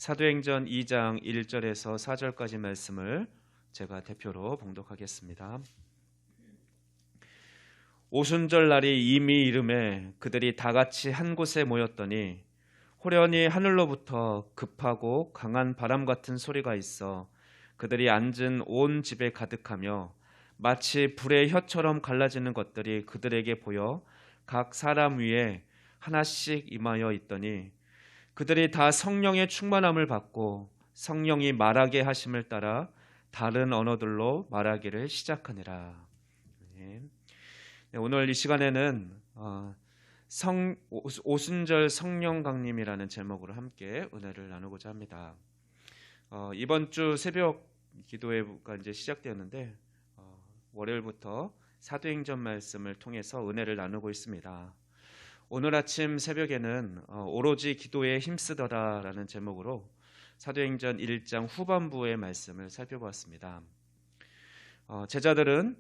사도행전 2장 1절에서 4절까지 말씀을 제가 대표로 봉독하겠습니다. 오순절 날이 이미 이름에 그들이 다 같이 한 곳에 모였더니 호련히 하늘로부터 급하고 강한 바람 같은 소리가 있어 그들이 앉은 온 집에 가득하며 마치 불의 혀처럼 갈라지는 것들이 그들에게 보여 각 사람 위에 하나씩 임하여 있더니 그들이 다 성령의 충만함을 받고 성령이 말하게 하심을 따라 다른 언어들로 말하기를 시작하니라. 오늘 이 시간에는 오순절 성령 강림이라는 제목으로 함께 은혜를 나누고자 합니다. 이번 주 새벽 기도회가 이제 시작되었는데 월요일부터 사도행전 말씀을 통해서 은혜를 나누고 있습니다. 오늘 아침 새벽에는 오로지 기도에 힘쓰더라라는 제목으로 사도행전 1장 후반부의 말씀을 살펴보았습니다. 제자들은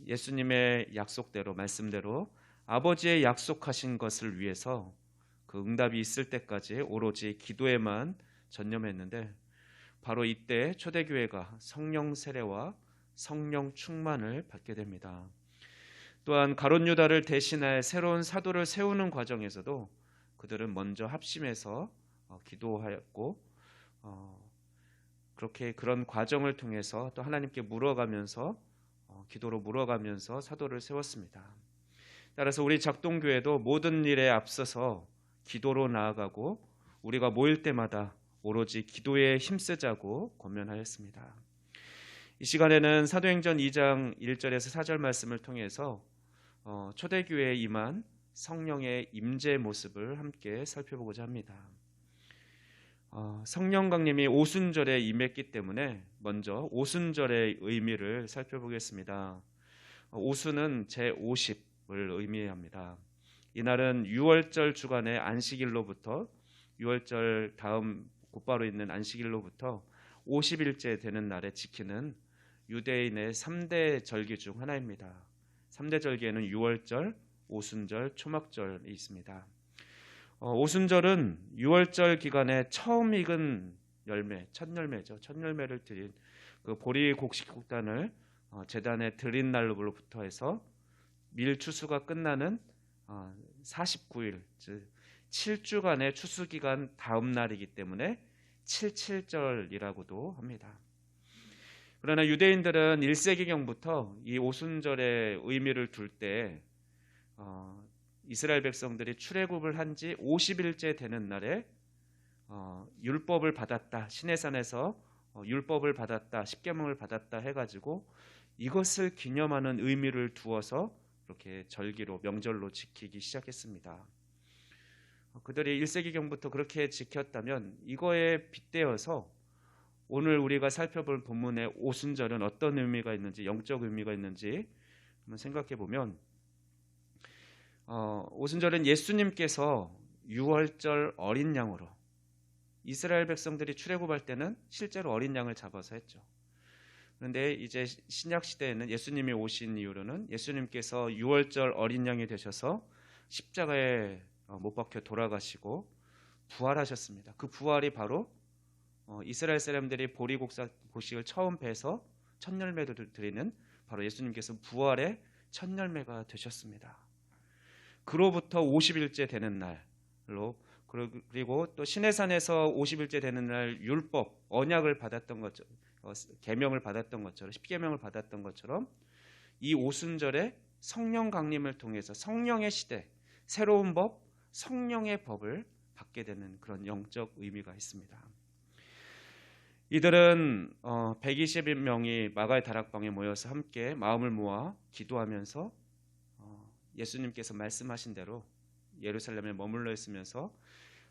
예수님의 약속대로 말씀대로 아버지의 약속하신 것을 위해서 그 응답이 있을 때까지 오로지 기도에만 전념했는데 바로 이때 초대교회가 성령 세례와 성령 충만을 받게 됩니다. 또한 가룟 유다를 대신할 새로운 사도를 세우는 과정에서도 그들은 먼저 합심해서 기도하였고 그렇게 그런 과정을 통해서 또 하나님께 물어가면서 기도로 물어가면서 사도를 세웠습니다. 따라서 우리 작동교회도 모든 일에 앞서서 기도로 나아가고 우리가 모일 때마다 오로지 기도에 힘쓰자고 권면하였습니다. 이 시간에는 사도행전 2장 1절에서 4절 말씀을 통해서 초대교회에 임한 성령의 임재 모습을 함께 살펴보고자 합니다. 성령 강림이 오순절에 임했기 때문에 먼저 오순절의 의미를 살펴보겠습니다. 오순은 제50을 의미합니다. 이날은 6월절 주간의 안식일로부터 6월절 다음 곧바로 있는 안식일로부터 50일째 되는 날에 지키는 유대인의 3대 절기 중 하나입니다. 3대 절기에는 6월절, 오순절, 초막절이 있습니다. 오순절은 6월절 기간에 처음 익은 열매, 첫 열매죠. 첫 열매를 드린 그 보리 곡식국단을 제단에 드린 날로부터 해서 밀 추수가 끝나는 49일, 즉 7주간의 추수 기간 다음 날이기 때문에 77절이라고도 합니다. 그러나 유대인들은 1세기경부터 이 오순절의 의미를 둘 때 이스라엘 백성들이 출애굽을 한 지 50일째 되는 날에 율법을 받았다, 시내산에서 율법을 받았다, 십계명을 받았다 해가지고 이것을 기념하는 의미를 두어서 그렇게 절기로 명절로 지키기 시작했습니다. 그들이 1세기경부터 그렇게 지켰다면 이거에 빗대어서 오늘 우리가 살펴볼 본문의 오순절은 어떤 의미가 있는지, 영적 의미가 있는지 한번 생각해 보면 오순절은 예수님께서 6월절 어린 양으로 이스라엘 백성들이 출애굽할 때는 실제로 어린 양을 잡아서 했죠. 그런데 이제 신약 시대에는 예수님이 오신 이후로는 예수님께서 6월절 어린 양이 되셔서 십자가에 못 박혀 돌아가시고 부활하셨습니다. 그 부활이 바로 이스라엘 사람들이 보리 곡식을 처음 베서 첫 열매를 드리는 바로 예수님께서 부활의 첫 열매가 되셨습니다. 그로부터 50일째 되는 날로 그리고 또 시내산에서 50일째 되는 날 율법, 언약을 받았던 것처럼 계명을 받았던 것처럼 십계명을 받았던 것처럼 이 오순절에 성령 강림을 통해서 성령의 시대, 새로운 법, 성령의 법을 받게 되는 그런 영적 의미가 있습니다. 이들은 120명이 마가의 다락방에 모여서 함께 마음을 모아 기도하면서 예수님께서 말씀하신 대로 예루살렘에 머물러 있으면서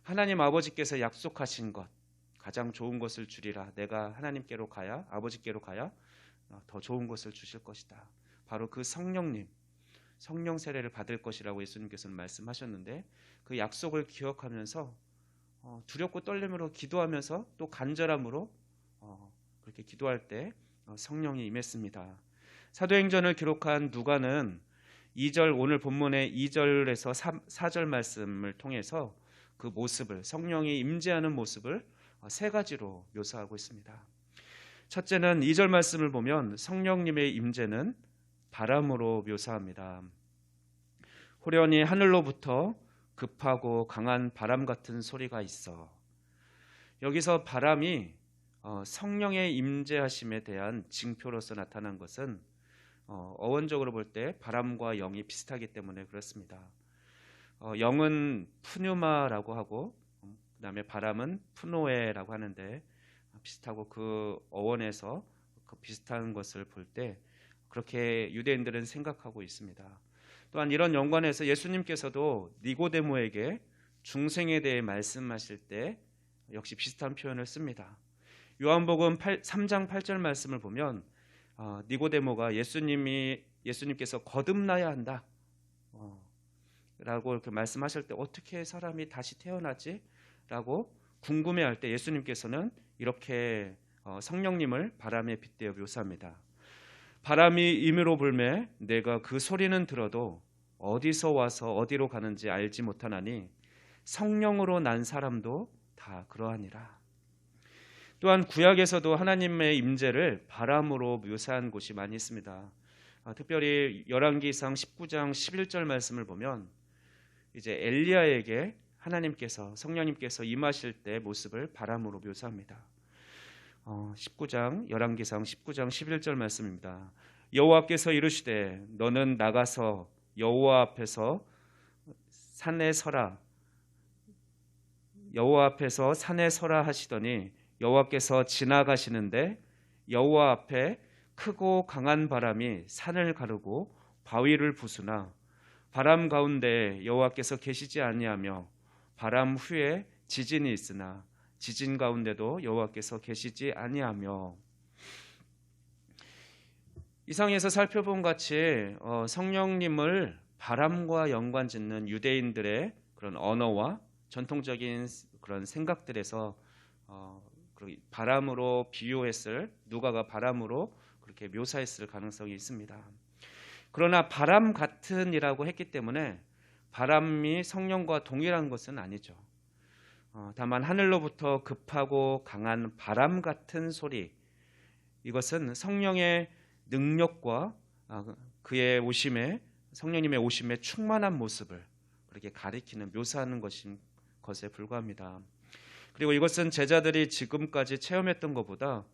하나님 아버지께서 약속하신 것, 가장 좋은 것을 주리라. 내가 하나님께로 가야, 아버지께로 가야 더 좋은 것을 주실 것이다. 바로 그 성령님, 성령 세례를 받을 것이라고 예수님께서는 말씀하셨는데 그 약속을 기억하면서 두렵고 떨림으로 기도하면서 또 간절함으로 그렇게 기도할 때 성령이 임했습니다. 사도행전을 기록한 누가는 2절, 오늘 본문의 2절에서 4절 말씀을 통해서 그 모습을, 성령이 임재하는 모습을 세 가지로 묘사하고 있습니다. 첫째는 2절 말씀을 보면 성령님의 임재는 바람으로 묘사합니다. 호련히 하늘로부터 급하고 강한 바람 같은 소리가 있어. 여기서 바람이 성령의 임재하심에 대한 징표로서 나타난 것은 어원적으로 볼 때 바람과 영이 비슷하기 때문에 그렇습니다. 영은 푸뉴마라고 하고 그다음에 바람은 푸노에라고 하는데 비슷하고 그 어원에서 그 비슷한 것을 볼 때 그렇게 유대인들은 생각하고 있습니다. 또한 이런 연관에서 예수님께서도 니고데모에게 중생에 대해 말씀하실 때 역시 비슷한 표현을 씁니다. 요한복음 3장 8절 말씀을 보면 니고데모가 예수님께서 거듭나야 한다 라고 이렇게 말씀하실 때 어떻게 사람이 다시 태어나지? 라고 궁금해할 때 예수님께서는 이렇게 성령님을 바람에 빗대어 묘사합니다. 바람이 임으로 불매 내가 그 소리는 들어도 어디서 와서 어디로 가는지 알지 못하나니 성령으로 난 사람도 다 그러하니라. 또한 구약에서도 하나님의 임재를 바람으로 묘사한 곳이 많이 있습니다. 특별히 열왕기상 19장 11절 말씀을 보면 이제 엘리야에게 하나님께서 성령님께서 임하실 때 모습을 바람으로 묘사합니다. 19장 열왕기상 19장 11절 말씀입니다. 여호와께서 이르시되 너는 나가서 여호와 앞에서 산에 서라 하시더니 여호와께서 지나가시는데 여호와 앞에 크고 강한 바람이 산을 가르고 바위를 부수나 바람 가운데 여호와께서 계시지 아니하며 바람 후에 지진이 있으나 지진 가운데도 여호와께서 계시지 아니하며. 이상에서 살펴본 같이 성령님을 바람과 연관짓는 유대인들의 그런 언어와 전통적인 그런 생각들에서 바람으로 비유했을, 누가가 바람으로 그렇게 묘사했을 가능성이 있습니다. 그러나 바람 같은이라고 했기 때문에 바람이 성령과 동일한 것은 아니죠. 다만 하늘로부터 급하고 강한 바람 같은 소리, 이것은 성령의 능력과 그의 오심에, 성령님의 오심에 충만한 모습을 그렇게 가리키는, 묘사하는 것에 불과합니다. 그리고 이것은 제자들이 지금까지 체험했던 것보다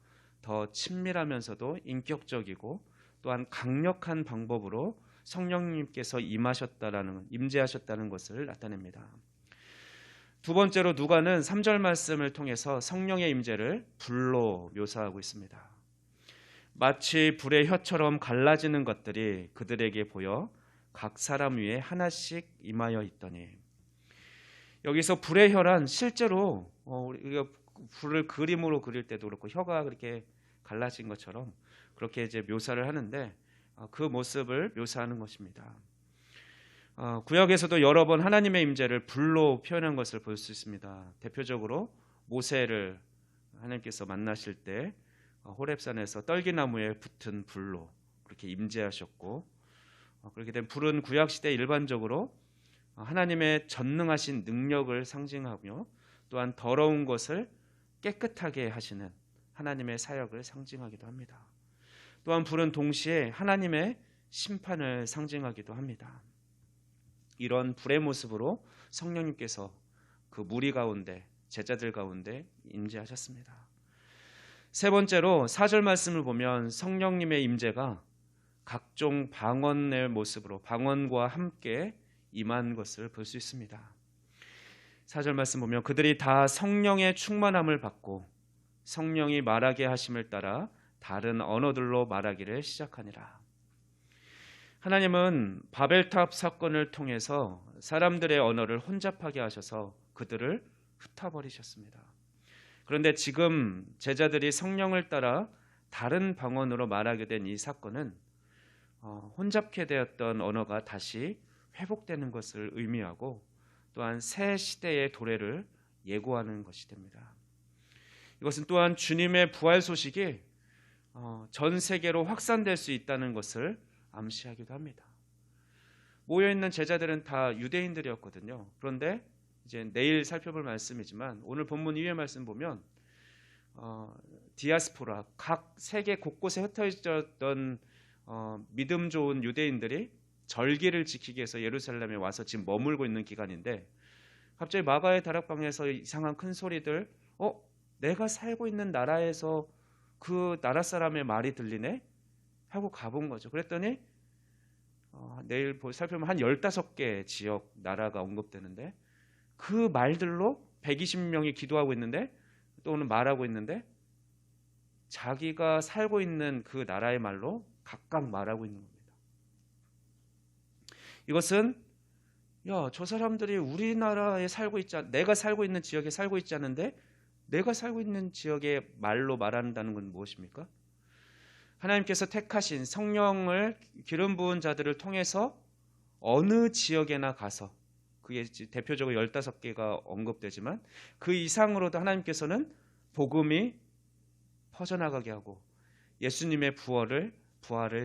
더 친밀하면서도 인격적이고 또한 강력한 방법으로 성령님께서 임재하셨다는 것을 나타냅니다. 두 번째로 누가는 3절 말씀을 통해서 성령의 임재를 불로 묘사하고 있습니다. 마치 불의 혀처럼 갈라지는 것들이 그들에게 보여 각 사람 위에 하나씩 임하여 있더니. 여기서 불의 혀란 실제로 우리가 불을 그림으로 그릴 때도 그렇고 혀가 그렇게 갈라진 것처럼 그렇게 이제 묘사를 하는데 그 모습을 묘사하는 것입니다. 구약에서도 여러 번 하나님의 임재를 불로 표현한 것을 볼 수 있습니다. 대표적으로 모세를 하나님께서 만나실 때 호렙산에서 떨기나무에 붙은 불로 그렇게 임재하셨고, 그렇게 된 불은 구약시대 일반적으로 하나님의 전능하신 능력을 상징하며 또한 더러운 것을 깨끗하게 하시는 하나님의 사역을 상징하기도 합니다. 또한 불은 동시에 하나님의 심판을 상징하기도 합니다. 이런 불의 모습으로 성령님께서 그 무리 가운데, 제자들 가운데 임재하셨습니다. 세 번째로 4절 말씀을 보면 성령님의 임재가 각종 방언의 모습으로, 방언과 함께 임한 것을 볼 수 있습니다. 4절 말씀 보면 그들이 다 성령의 충만함을 받고 성령이 말하게 하심을 따라 다른 언어들로 말하기를 시작하니라. 하나님은 바벨탑 사건을 통해서 사람들의 언어를 혼잡하게 하셔서 그들을 흩어버리셨습니다. 그런데 지금 제자들이 성령을 따라 다른 방언으로 말하게 된 이 사건은 혼잡게 되었던 언어가 다시 회복되는 것을 의미하고 또한 새 시대의 도래를 예고하는 것이 됩니다. 이것은 또한 주님의 부활 소식이 전 세계로 확산될 수 있다는 것을 암시하기도 합니다. 모여있는 제자들은 다 유대인들이었거든요. 그런데 이제 내일 살펴볼 말씀이지만 오늘 본문 위의 말씀 보면 디아스포라, 각 세계 곳곳에 흩어졌던 믿음 좋은 유대인들이 절기를 지키기 위해서 예루살렘에 와서 지금 머물고 있는 기간인데, 갑자기 마가의 다락방에서 이상한 큰 소리들, 내가 살고 있는 나라에서 그 나라 사람의 말이 들리네? 하고 가본 거죠. 그랬더니 내일 살펴보면 한 15개 지역 나라가 언급되는데, 그 말들로 120명이 기도하고 있는데, 또는 말하고 있는데, 자기가 살고 있는 그 나라의 말로 각각 말하고 있는 겁니다. 이것은 저 사람들이 우리나라에 살고 있지 내가 살고 있는 지역에 살고 있지 않은데 내가 살고 있는 지역의 말로 말한다는 건 무엇입니까? 하나님께서 택하신 성령을 기름 부은 자들을 통해서 어느 지역에나 가서, 그게 대표적으로 15개가 언급되지만 그 이상으로도 하나님께서는 복음이 퍼져나가게 하고 예수님의 부활을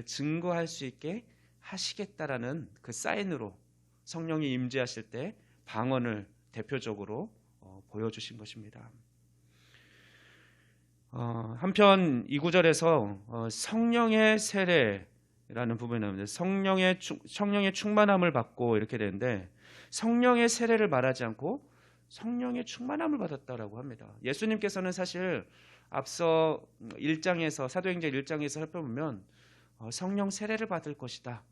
증거할 수 있게 하시겠다라는 그 사인으로 성령이 임재하실 때 방언을 대표적으로 보여주신 것입니다. 한편 이 구절에서 성령의 세례라는 부분이 나옵니다. 성령의 충만함을 받고 이렇게 되는데, 성령의 세례를 말하지 않고 성령의 충만함을 받았다라고 합니다. 예수님께서는 사실 앞서 1장에서 사도행전 1장에서 살펴보면 성령 세례를 받을 것이다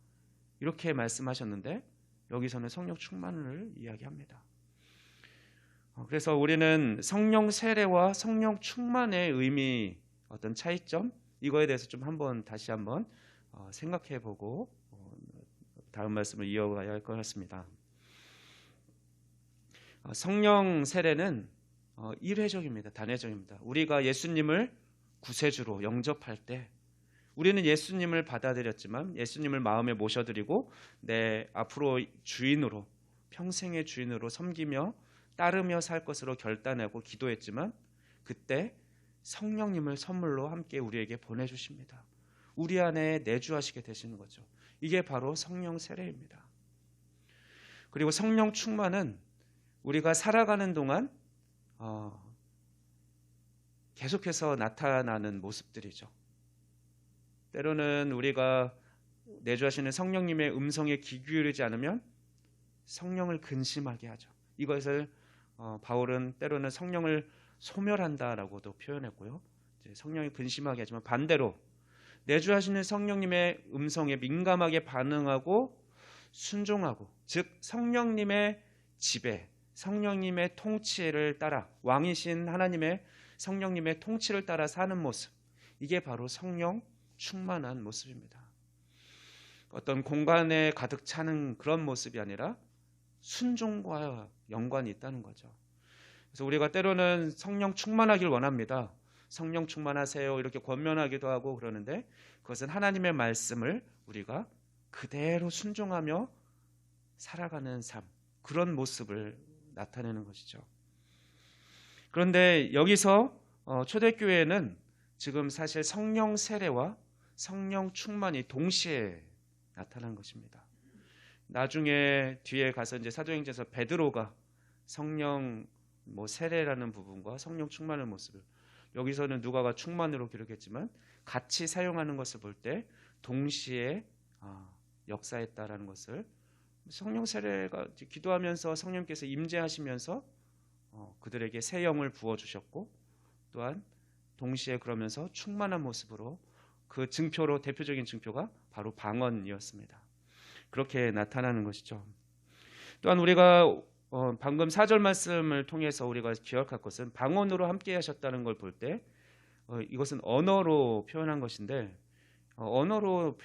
이렇게 말씀하셨는데, 여기서는 성령 충만을 이야기합니다. 그래서 우리는 성령 세례와 성령 충만의 의미, 어떤 차이점, 이거에 대해서 좀 다시 한번 생각해보고 다음 말씀을 이어가야 할 것 같습니다. 성령 세례는 일회적입니다. 단회적입니다. 우리가 예수님을 구세주로 영접할 때 우리는 예수님을 받아들였지만, 예수님을 마음에 모셔드리고 내 앞으로 주인으로, 평생의 주인으로 섬기며 따르며 살 것으로 결단하고 기도했지만, 그때 성령님을 선물로 함께 우리에게 보내주십니다. 우리 안에 내주하시게 되시는 거죠. 이게 바로 성령 세례입니다. 그리고 성령 충만은 우리가 살아가는 동안 계속해서 나타나는 모습들이죠. 때로는 우리가 내주하시는 성령님의 음성에 귀 기울이지 않으면 성령을 근심하게 하죠. 이것을 바울은 때로는 성령을 소멸한다라고도 표현했고요. 성령이 근심하게 하지만, 반대로 내주하시는 성령님의 음성에 민감하게 반응하고 순종하고, 즉 성령님의 지배, 성령님의 통치를 따라, 왕이신 하나님의 성령님의 통치를 따라 사는 모습, 이게 바로 성령 충만한 모습입니다. 어떤 공간에 가득 차는 그런 모습이 아니라 순종과 연관이 있다는 거죠. 그래서 우리가 때로는 성령 충만하길 원합니다. 성령 충만하세요 이렇게 권면하기도 하고 그러는데, 그것은 하나님의 말씀을 우리가 그대로 순종하며 살아가는 삶, 그런 모습을 나타내는 것이죠. 그런데 여기서 초대교회는 지금 사실 성령 세례와 성령 충만이 동시에 나타난 것입니다. 나중에 뒤에 가서 이제 사도행전에서 베드로가 성령 세례라는 부분과 성령 충만의 모습을, 여기서는 누가가 충만으로 기록했지만 같이 사용하는 것을 볼 때 동시에 역사했다라는 것을, 성령 세례가 기도하면서 성령께서 임재하시면서 그들에게 새 영을 부어주셨고, 또한 동시에 그러면서 충만한 모습으로, 그 증표로, 대표적인 증표가 바로 방언이었습니다. 그렇게 나타나는 것이죠. 또한 우리가 방금 4절 말씀을 통해서 우리가 기억할 것은, 방언으로 함께 하셨다는 걸 볼 때 이것은 언어로 표현한 것인데, 언어로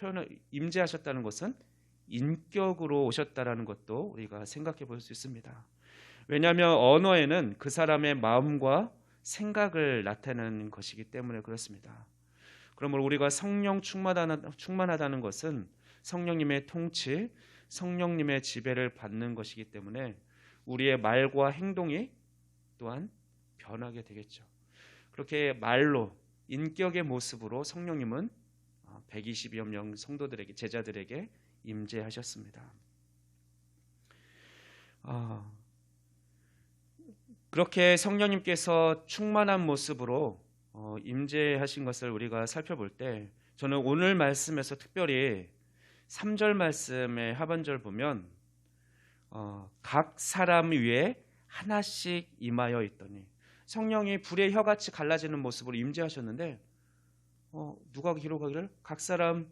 임재하셨다는 것은 인격으로 오셨다라는 것도 우리가 생각해 볼 수 있습니다. 왜냐하면 언어에는 그 사람의 마음과 생각을 나타내는 것이기 때문에 그렇습니다. 그러므로 우리가 성령 충만하다는 것은 성령님의 통치, 성령님의 지배를 받는 것이기 때문에 우리의 말과 행동이 또한 변하게 되겠죠. 그렇게 말로, 인격의 모습으로 성령님은 120여 명 성도들에게, 제자들에게 임재하셨습니다. 그렇게 성령님께서 충만한 모습으로 임재하신 것을 우리가 살펴볼 때 저는 오늘 말씀에서 특별히 3절 말씀의 하반절 보면 각 사람 위에 하나씩 임하여 있더니 성령이 불의 혀같이 갈라지는 모습으로 임재하셨는데 누가 기록하기를 각 사람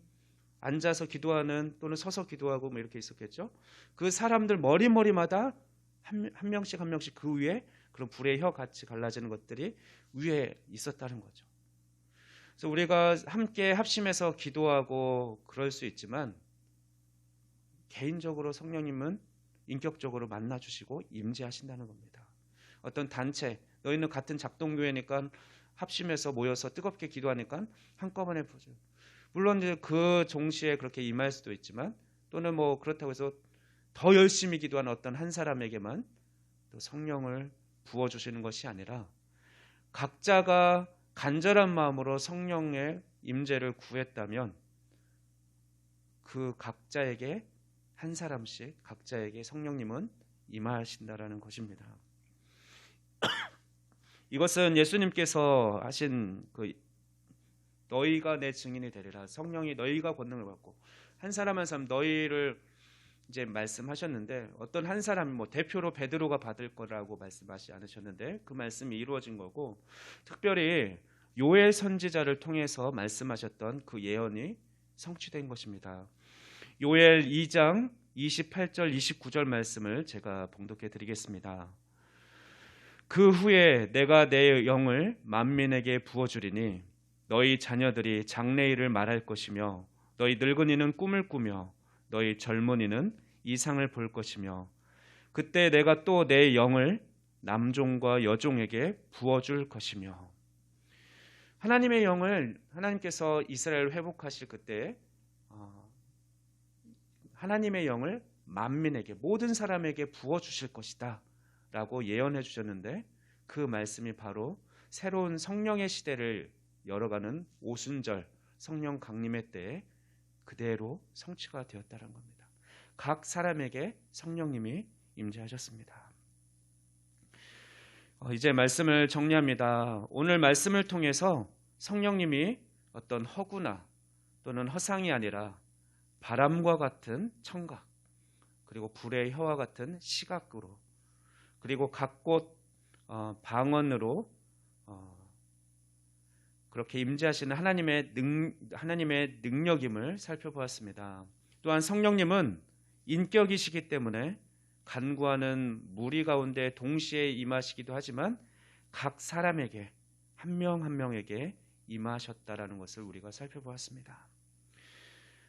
앉아서 기도하는 또는 서서 기도하고 뭐 이렇게 있었겠죠. 그 사람들 머리마다 한 명씩 한 명씩 그 위에 그런 불의 혀같이 갈라지는 것들이 위에 있었다는 거죠. 그래서 우리가 함께 합심해서 기도하고 그럴 수 있지만 개인적으로 성령님은 인격적으로 만나주시고 임재하신다는 겁니다. 어떤 단체, 너희는 같은 작동교회니까 합심해서 모여서 뜨겁게 기도하니까 한꺼번에 보죠. 물론 이제 그 동시에 그렇게 임할 수도 있지만 또는 뭐 그렇다고 해서 더 열심히 기도하는 어떤 한 사람에게만 또 성령을 부어주시는 것이 아니라 각자가 간절한 마음으로 성령의 임재를 구했다면 그 각자에게 한 사람씩 각자에게 성령님은 임하신다라는 것입니다. 이것은 예수님께서 하신 그 너희가 내 증인이 되리라. 성령이 너희가 권능을 받고 한 사람 한 사람 너희를 이제 말씀하셨는데 어떤 한 사람이 뭐 대표로 베드로가 받을 거라고 말씀하시지 않으셨는데 그 말씀이 이루어진 거고 특별히 요엘 선지자를 통해서 말씀하셨던 그 예언이 성취된 것입니다. 요엘 2장 28절 29절 말씀을 제가 봉독해 드리겠습니다. 그 후에 내가 내 영을 만민에게 부어주리니 너희 자녀들이 장래일을 말할 것이며 너희 늙은이는 꿈을 꾸며 너희 젊은이는 이상을 볼 것이며 그때 내가 또 내 영을 남종과 여종에게 부어줄 것이며 하나님의 영을 하나님께서 이스라엘을 회복하실 그때 하나님의 영을 만민에게 모든 사람에게 부어주실 것이다 라고 예언해 주셨는데 그 말씀이 바로 새로운 성령의 시대를 열어가는 오순절 성령 강림의 때에 그대로 성취가 되었다는 겁니다. 각 사람에게 성령님이 임재하셨습니다. 이제 말씀을 정리합니다. 오늘 말씀을 통해서 성령님이 어떤 허구나 또는 허상이 아니라 바람과 같은 청각 그리고 불의 혀와 같은 시각으로 그리고 각 곳 방언으로 그렇게 임재하시는 하나님의 능력임을 살펴보았습니다. 또한 성령님은 인격이시기 때문에 간구하는 무리 가운데 동시에 임하시기도 하지만 각 사람에게 한 명 한 명에게 임하셨다라는 것을 우리가 살펴보았습니다.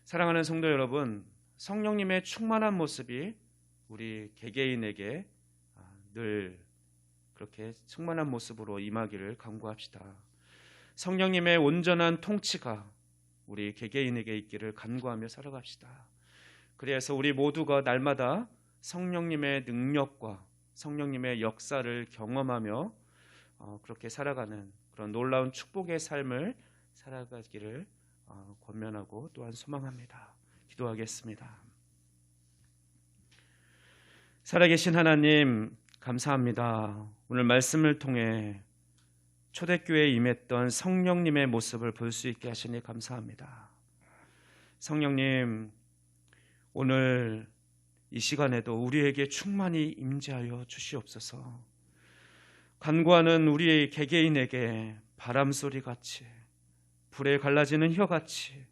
사랑하는 성도 여러분, 성령님의 충만한 모습이 우리 개개인에게 늘 그렇게 충만한 모습으로 임하기를 간구합시다. 성령님의 온전한 통치가 우리 개개인에게 있기를 간구하며 살아갑시다. 그래서 우리 모두가 날마다 성령님의 능력과 성령님의 역사를 경험하며 그렇게 살아가는 그런 놀라운 축복의 삶을 살아가기를 권면하고 또한 소망합니다. 기도하겠습니다. 살아계신 하나님 감사합니다. 오늘 말씀을 통해 초대교회에 임했던 성령님의 모습을 볼 수 있게 하시니 감사합니다. 성령님, 오늘 이 시간에도 우리에게 충만히 임재하여 주시옵소서. 간구하는 우리 개개인에게 바람소리같이 불에 갈라지는 혀같이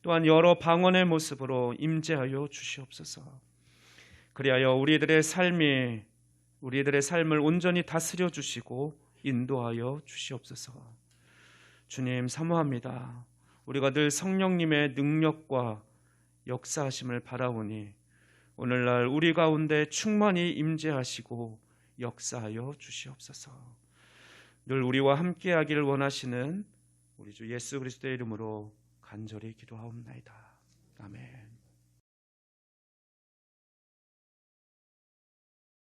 또한 여러 방언의 모습으로 임재하여 주시옵소서. 그리하여 우리들의 삶을 온전히 다스려 주시고 인도하여 주시옵소서. 주님 사모합니다. 우리가 늘 성령님의 능력과 역사하심을 바라오니 오늘날 우리 가운데 충만히 임재하시고 역사하여 주시옵소서. 늘 우리와 함께하기를 원하시는 우리 주 예수 그리스도의 이름으로 간절히 기도하옵나이다. 아멘.